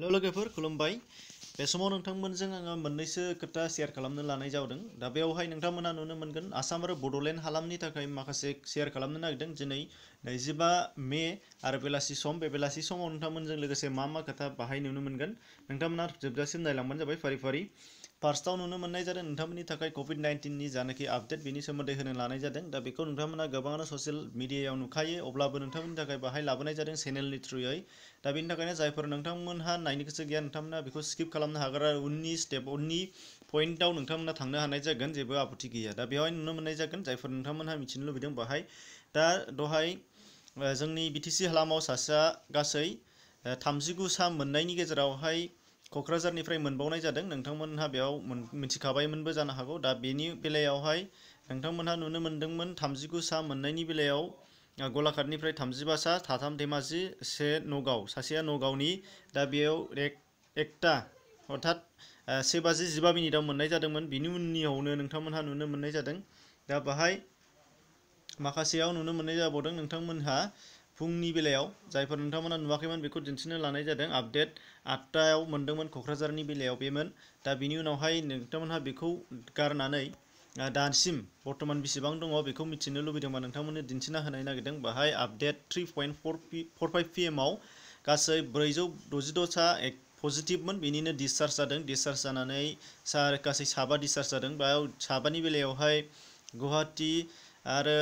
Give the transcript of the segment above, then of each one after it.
Hello लोगोफोर खुलुमबाय। बे समाव नोंथांमोनजों आङो मोननैसो खोथा शेयार खालामनो लानाय जादों। दा बेवहाय नोंथांमोना नुनो मोनगोन आसाम आरो बड'लेण्ड हालामनि थाखाय माखासे शेयार खालामनो नागिरदों। दिनै 25 मे आरो बेलासि सम, बे बेलासि समाव नोंथांमोनजों लोगोसे मा खोथा बाहाय नुनो मोनगोन नोंथांमोना जोबजासिम नायलांबानो जाबाय फारि फारि। फार्स्टआव नुनो मोननाय जादों नोंथांमोननि थाखाय कभिड-19 नि जानाखि आपडेट बेनि सोमोन्दै होनो लानाय जादों। दा बेखौ नोंथांमोना गोबाङानो ससियेल मिडियायाव नुखायो, अब्लाबो नोंथांमोननि थाखाय बाहाय लाबोनाय जादों चेनेलनि थ्रुयै। दा बेनि थाखायनो जायफोर नोंथांमोनहा नायनो गोसो गैया नोंथांमोना बेखौ स्किप खालामनो हागोन आरो उननि पइन्टआव नोंथांमोना थांनो हानाय जागोन, जेबो आपत्ति गैया। दा बेवहाय नुनो मोननाय जागोन जायफोर नोंथांमोनहा मिथिनो लुबैदों बाहाय। दा दहाय जोंनि बिटिसि हालामाव सासेया गासै 39 सा मोननायनि गेजेरावहाय क'क्राझारनिफ्राय मोनबावनाय जादों। नोंथांमोनहा बेयाव मिथिखाबायमोनबो जानो हागौ। दा बेनि बेलायावहाय नोंथांमोनहा नुनो मोनदोंमोन 39 सा मोननायनि बेलायाव गलाघाटनिफ्राय 35 सा, 3 धेमाजि, 1 नगाव, सासेया नगावनि। दा बेयाव एकता अर्थात 1:15 मोननाय जादोंमोन। बिनि उननियावनो नोंथांमोनहा नुनो मोननाय जादों। दा बाहाय माखासेयाव नुनो मोननाय जाबावदों नोंथांमोनहा फुंनि बेलायाव जायफोर नोंथांमोना नुवाखैमोन बेखौ दिन्थिनो लानाय जादों। आपडेट 8टायाव मोनदोंमोन क'क्राझारनि बेलायाव बेमोन। दा बिनि उनावहाय नोंथांमोनहा बेखौ गारनानै दासिम बर्थमान बेसेबां दङ बेखौ मिथिनो लुबैदोंबा नोंथांमोननो दिन्थिना होनो नागिरदों। बाहाय आपडेट 3:45 PM आव गासै 466 सा पजिटिभमोन, बेनिनो डिसचार्ज जादों। डिसचार्ज जानानै गासै 7 डिसचार्ज जादों। बेयाव 7नि बेलायावहाय गुवाहाटि आरो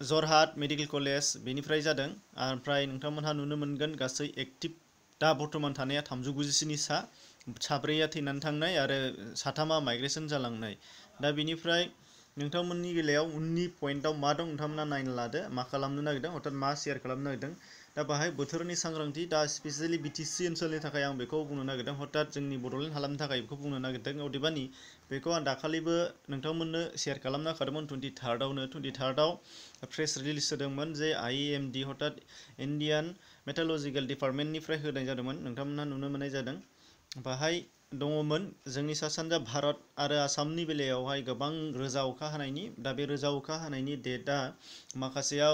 जरहाट मेडिकेल कलेज बेनिफ्राय जादों। ओमफ्राय नोंथांमोनहा नुनो मोनगोन गासै एक्टिभ दा बर्थमान थानाया 397 सा, 4 थैनानै थांनाय आरो 3 माइग्रेसन जालांनाय। दा बेनिफ्राय नोंथांमोननि बेलायाव उननि पइन्टआव मा दं नोंथांमोना नायनो लादो, मा खालामनो नागिरदों, अर्थात मा शेयार खालामनो नागिरदों। दा बाहाय बोथोरनि सांग्रांथि, दा स्पेसियेलि बिटिसि ओनसोलनि थाखाय आं बेखौ बुंनो नागिरदों, हथात जोंनि बड'लेण्ड हालामनि थाखाय बेखौ बुंनो नागिरदों। अदेबानि बेखौ आं दाखालिबो नोंथांमोननो शेयार खालामना होखादोंमोन 23rd-आवनो। 23rd-आव प्रेस रिलिज होदोंमोन जे IMD हथात इण्डियान मेटारलजिकेल डिपार्टमेन्टनिफ्राय होनाय जादोंमोन। नोंथांमोनहा नुनो मोननाय जादों। बाहाय दङमोन जोंनि सा सानजा भारत आरो आसामनि बेलायावहाय गोबां रोजा अखा हानायनि। दा बे रोजा अखा हानायनि डेटआ माखासेया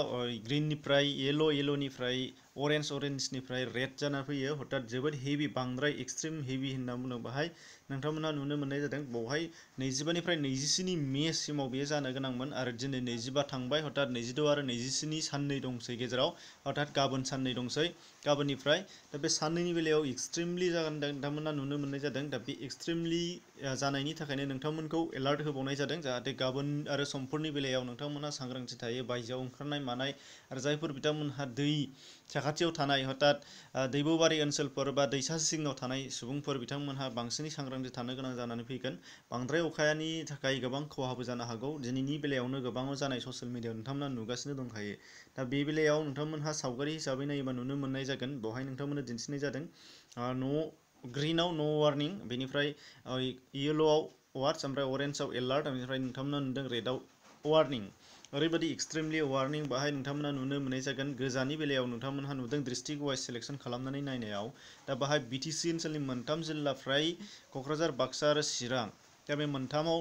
ग्रिननिफ्राय येल'निफ्राय अरेन्जनिफ्राय रेड जाना फैयो। हथात जोबोद हेभि, बांद्राय एक्सट्रिम हेभि होनना बुंदों। बाहाय नोंथांमोनहा नुनो मोननाय जादों बेवहाय 25निफ्राय 27 मे सिमाव बेयो जानो गोनांमोन आरो दिनै 25 थांबाय। हथात 26 आरो 27 साननै दंसै गेजेराव, हथात गाबोन साननै दंसै गाबोननिफ्राय। दा बे साननैनि बेलायाव एक्सट्रिमलि जागोन नोंथांमोना नुनो मोननाय जादों। दा बे एक्सट्रिमलि जानायनि थाखायनो नोंथांमोनखौ एलार्ट होबावनाय जादों, जाहाथे गाबोन आरो समफोरनि बेलायाव नोंथांमोनहा सांग्रांथि थायो, बायजोआव ओंखारनाय मानाय। आरो जायफोर बिथांमोनहा दै साखाथियाव थानाय हथात दैब'बारि ओनसोलफोर बा दैसा सिङाव थानाय सुबुंफोर, बिथांमोनहा बांसिनै सांग्रांथि थानो गोनां जानानै फैगोन। बांद्राय अखानि थाखाय गोबां खहाबो जानो हागौ। दिनैनि बेलायावनो गोबां जानाय ससियेल मिडियायाव नोंथांमोना नुगासिनो दंखायो। दा बे बेलायाव नोंथांमोनहा सावगारि हिसाबै नायोबा नुनो मोननाय जागोन। बेवहाय नोंथांमोननो दिन्थिनाय जादों ग्रिनाव नो वार्निं, बेनिफ्राय येल'आव वार्स, ओमफ्राय अरेन्जआव एलार्ट, बेनिफ्राय नोंथांमोना नुदों रेडआव वार्निं। ओरैबायदि एक्सट्रिमलि वार्निं बाहाय नोंथांमोना नुनो मोननाय जागोन। गोजानि बेलायाव नोंथांमोनहा नुदों डिस्ट्रिक्ट वाइज सिलेक्सन खालामनानै नायनायाव। दा बाहाय बिटिसि ओनसोलनि 3 जिल्ला फ्राय क'क्राझार, बाक्सा आरो चिरां, दा बे 3आव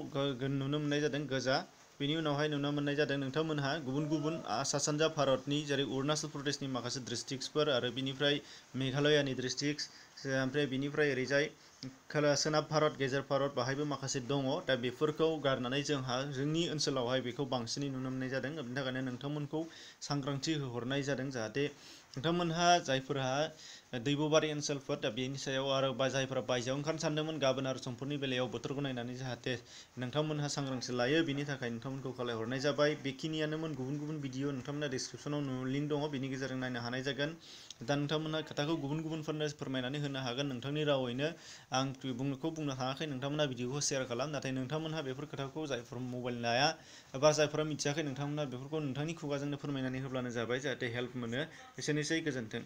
नुनो मोननाय जादों गोजा। बेनि उनावहाय नुनो मोननाय जादों नोंथांमोनहा गुबुन गुबुन सा सानजा भारतनि जेरै अरुणाचल प्रदेशनि माखासे डिस्ट्रिक्टसफोर आरो बिनिफ्राय मेघालयानि डिस्ट्रिक्टस, ओमफ्राय बिनिफ्राय ओरैजाय सोनाब भारत, गेजेर भारत बाहायबो माखासे दङ। दा बेफोरखौ गारनानै जोंनि ओनसोलावहाय बेखौ बांसिनै नुनो मोननाय जादों। बेनि थाखायनो नोंथांमोनखौ सांग्रांथि होहरनाय जादों, जाहाथे नोंथांमोनहा जायफोरहा दैब'बारि ओनसोलफोर, दा बेनि सायाव आरो जायफोरा बायजोआव ओंखारनो सानदोंमोन गाबोन आरो समफोरनि बेलायाव बोथोरखौ नायनानै, जाहाथे नोंथांमोनहा सांग्रांथि लायो, बिनि थाखाय नोंथांमोनखौ खावलायहरनाय जाबाय। बेखिनियानोमोन। गुबुन गुबुन भिडिअ नोंथांमोना डिसक्रिपसनाव लिंक दङ, बेनि गेजेरजों नायनो हानाय जागोन। दा नोंथांमोनहा खोथाखौ गुबुन गुबुनफोरनो फोरमायनानै होनो हागोन नोंथांनि रावैनो। आं बुंनो थाङाखै, नोंथांमोना भिडिअखौ शेयार खालाम। नाथाय नोंथांमोनहा बेफोर खोथाखौ जायफोर मबाइल लाया एबा जायफोरा मिथियाखै, नोंथांमोनहा बेफोरखौ नोंथांनि खुगाजोंनो फोरमायनानै होब्लानो जाबाय, जाहाथे हेल्प मोनो। एसेनोसै, गोजोन्थों।